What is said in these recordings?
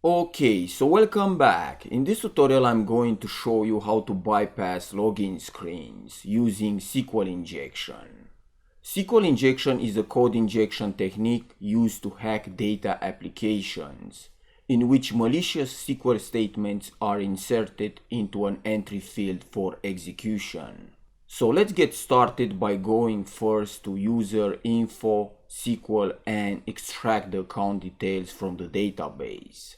Okay, so welcome back. In this tutorial I'm going to show you how to bypass login screens using SQL injection. SQL injection is a code injection technique used to hack data applications, in which malicious SQL statements are inserted into an entry field for execution. So let's get started by going first to user info SQL and extract the account details from the database.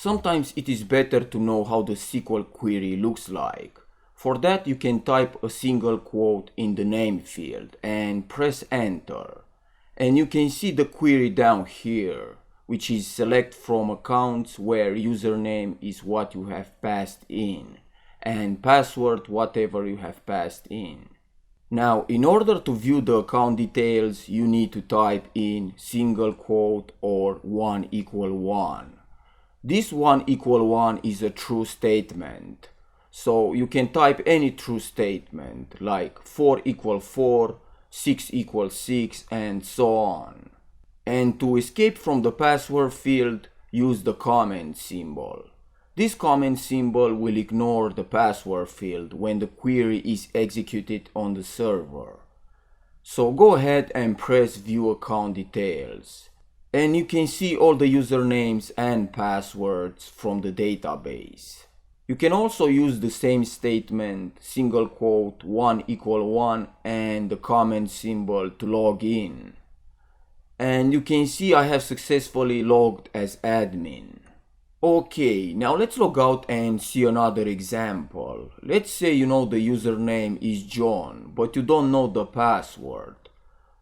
Sometimes it is better to know how the SQL query looks like. For that you can type a single quote in the name field and press enter. And you can see the query down here, which is select from accounts where username is what you have passed in and password whatever you have passed in. Now, in order to view the account details, you need to type in single quote or 1 equal 1. This 1 equal 1 is a true statement. So you can type any true statement like 4 equal 4, 6 equal 6 and so on. And to escape from the password field, use the comment symbol. This comment symbol will ignore the password field when the query is executed on the server. So go ahead and press view account details. And you can see all the usernames and passwords from the database. You can also use the same statement, single quote 1 equal 1 and the comment symbol to log in. And you can see I have successfully logged as admin. Okay, now let's log out and see another example. Let's say you know the username is John, but you don't know the password.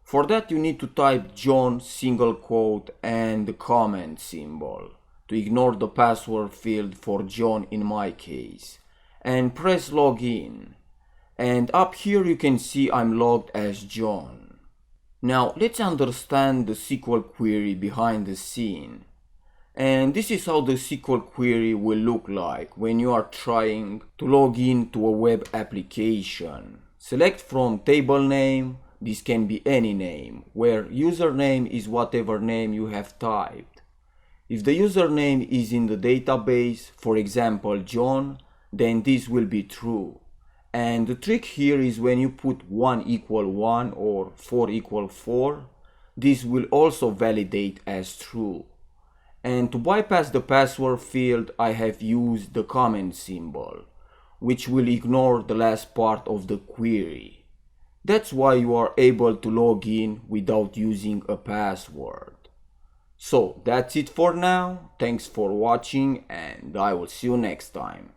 For that you need to type John single quote and the comment symbol to ignore the password field for John in my case and press login. And up here you can see I'm logged as John. Now let's understand the SQL query behind the scene. And this is how the SQL query will look like when you are trying to log in to a web application. Select from table name, this can be any name, where username is whatever name you have typed. If the username is in the database, for example John, then this will be true. And the trick here is when you put 1 equal 1 or 4 equal 4, this will also validate as true. And to bypass the password field, I have used the comment symbol, which will ignore the last part of the query. That's why you are able to log in without using a password. So that's it for now. Thanks for watching and I will see you next time.